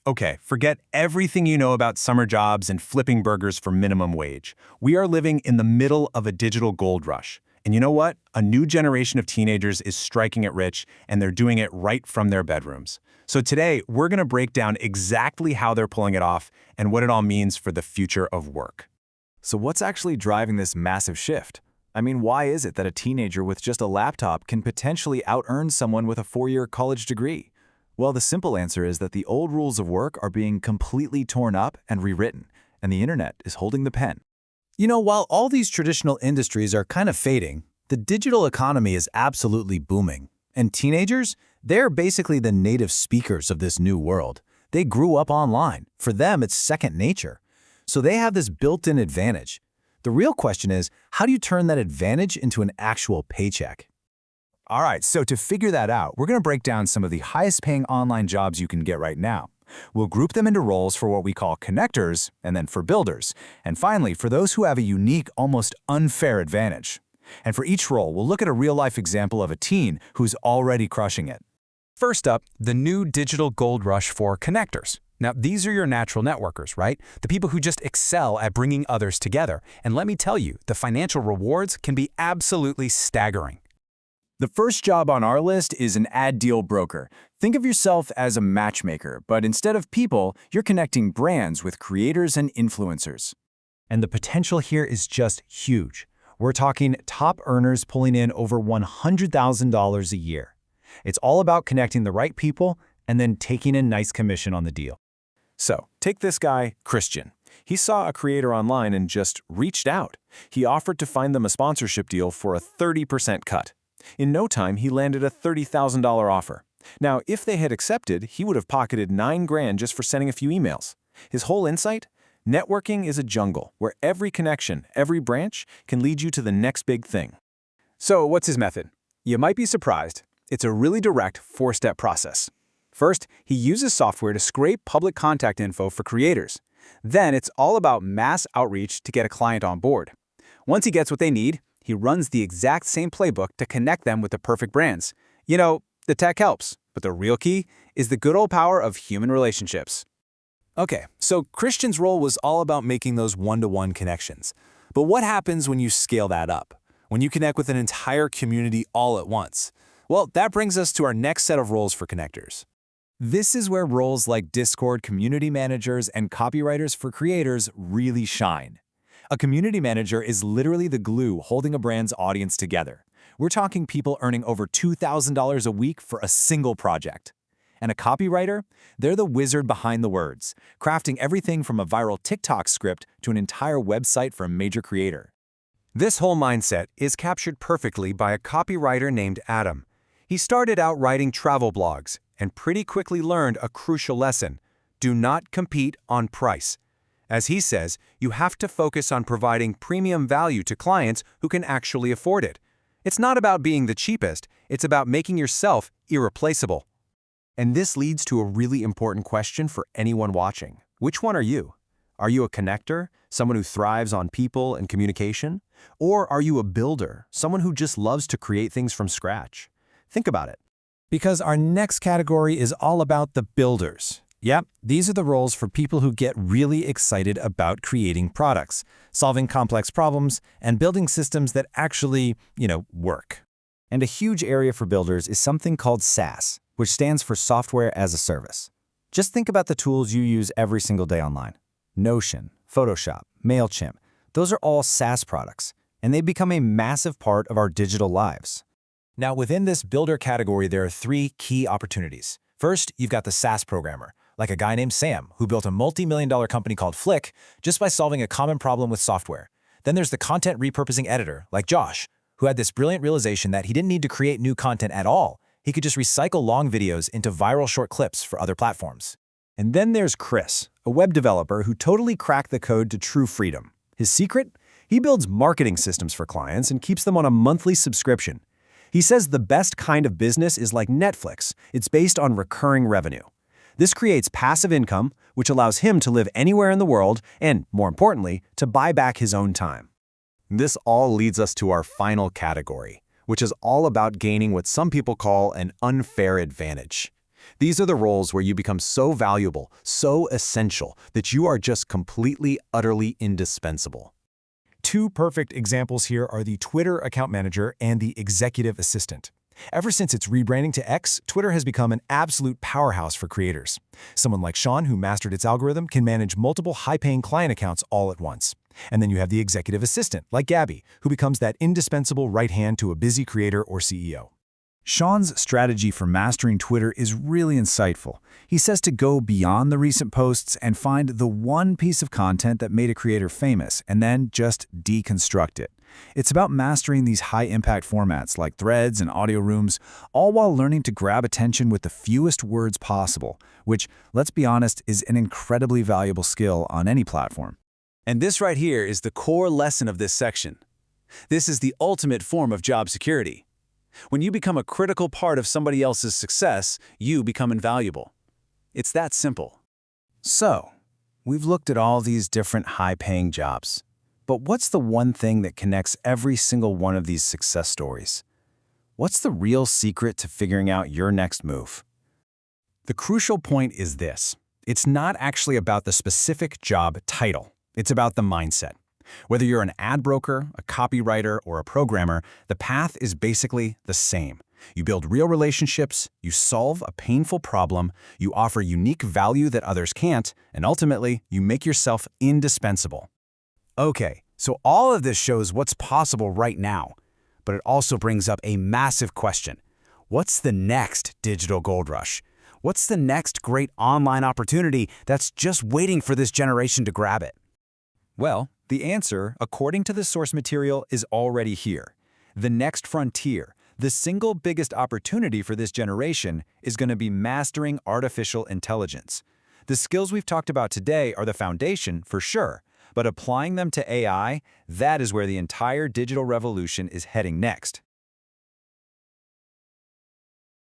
Okay, forget everything you know about summer jobs and flipping burgers for minimum wage. We are living in the middle of a digital gold rush. And you know what? A new generation of teenagers is striking it rich, and they're doing it right from their bedrooms. So today, we're going to break down exactly how they're pulling it off and what it all means for the future of work. So what's actually driving this massive shift? I mean, why is it that a teenager with just a laptop can potentially out-earn someone with a 4-year college degree? Well, the simple answer is that the old rules of work are being completely torn up and rewritten, and the internet is holding the pen. You know, while all these traditional industries are kind of fading, the digital economy is absolutely booming. And teenagers, they're basically the native speakers of this new world. They grew up online. For them, it's second nature. So they have this built-in advantage. The real question is, how do you turn that advantage into an actual paycheck? All right, so to figure that out, we're going to break down some of the highest-paying online jobs you can get right now. We'll group them into roles for what we call connectors, and then for builders, and finally, for those who have a unique, almost unfair advantage. And for each role, we'll look at a real-life example of a teen who's already crushing it. First up, the new digital gold rush for connectors. Now, these are your natural networkers, right? The people who just excel at bringing others together. And let me tell you, the financial rewards can be absolutely staggering. The first job on our list is an ad deal broker. Think of yourself as a matchmaker, but instead of people, you're connecting brands with creators and influencers. And the potential here is just huge. We're talking top earners pulling in over $100,000 a year. It's all about connecting the right people and then taking a nice commission on the deal. So, take this guy, Christian. He saw a creator online and just reached out. He offered to find them a sponsorship deal for a 30% cut. In no time, he landed a $30,000 offer. Now, if they had accepted, he would have pocketed $9,000 just for sending a few emails. His whole insight? Networking is a jungle where every connection, every branch, can lead you to the next big thing. So what's his method? You might be surprised. It's a really direct 4-step process. First, he uses software to scrape public contact info for creators. Then it's all about mass outreach to get a client on board. Once he gets what they need, he runs the exact same playbook to connect them with the perfect brands. You know, the tech helps, but the real key is the good old power of human relationships. Okay, so Christian's role was all about making those one-to-one connections. But what happens when you scale that up? When you connect with an entire community all at once? Well, that brings us to our next set of roles for connectors. This is where roles like Discord community managers and copywriters for creators really shine. A community manager is literally the glue holding a brand's audience together. We're talking people earning over $2,000 a week for a single project. And a copywriter? They're the wizard behind the words, crafting everything from a viral TikTok script to an entire website for a major creator. This whole mindset is captured perfectly by a copywriter named Adam. He started out writing travel blogs and pretty quickly learned a crucial lesson: do not compete on price. As he says, you have to focus on providing premium value to clients who can actually afford it. It's not about being the cheapest, it's about making yourself irreplaceable. And this leads to a really important question for anyone watching. Which one are you? Are you a connector, someone who thrives on people and communication? Or are you a builder, someone who just loves to create things from scratch? Think about it. Because our next category is all about the builders. Yep, these are the roles for people who get really excited about creating products, solving complex problems, and building systems that actually, work. And a huge area for builders is something called SaaS, which stands for Software as a Service. Just think about the tools you use every single day online. Notion, Photoshop, MailChimp, those are all SaaS products, and they become a massive part of our digital lives. Now, within this builder category, there are 3 key opportunities. First, you've got the SaaS programmer, like a guy named Sam, who built a multi-million-dollar company called Flick just by solving a common problem with software. Then there's the content repurposing editor, like Josh, who had this brilliant realization that he didn't need to create new content at all. He could just recycle long videos into viral short clips for other platforms. And then there's Chris, a web developer who totally cracked the code to true freedom. His secret? He builds marketing systems for clients and keeps them on a monthly subscription. He says the best kind of business is like Netflix. It's based on recurring revenue. This creates passive income, which allows him to live anywhere in the world and, more importantly, to buy back his own time. This all leads us to our final category, which is all about gaining what some people call an unfair advantage. These are the roles where you become so valuable, so essential, that you are just completely, utterly indispensable. Two perfect examples here are the Twitter account manager and the executive assistant. Ever since its rebranding to X, Twitter has become an absolute powerhouse for creators. Someone like Sean, who mastered its algorithm, can manage multiple high-paying client accounts all at once. And then you have the executive assistant, like Gabby, who becomes that indispensable right hand to a busy creator or CEO. Sean's strategy for mastering Twitter is really insightful. He says to go beyond the recent posts and find the one piece of content that made a creator famous, and then just deconstruct it. It's about mastering these high-impact formats like threads and audio rooms, all while learning to grab attention with the fewest words possible, which, let's be honest, is an incredibly valuable skill on any platform. And this right here is the core lesson of this section. This is the ultimate form of job security. When you become a critical part of somebody else's success, you become invaluable. It's that simple. So, we've looked at all these different high-paying jobs. But what's the one thing that connects every single one of these success stories? What's the real secret to figuring out your next move? The crucial point is this. It's not actually about the specific job title. It's about the mindset. Whether you're an ad broker, a copywriter, or a programmer, the path is basically the same. You build real relationships, you solve a painful problem, you offer unique value that others can't, and ultimately, you make yourself indispensable. Okay, so all of this shows what's possible right now, but it also brings up a massive question. What's the next digital gold rush? What's the next great online opportunity that's just waiting for this generation to grab it? Well, the answer, according to the source material, is already here. The next frontier, the single biggest opportunity for this generation, is going to be mastering artificial intelligence. The skills we've talked about today are the foundation, for sure, but applying them to AI, that is where the entire digital revolution is heading next.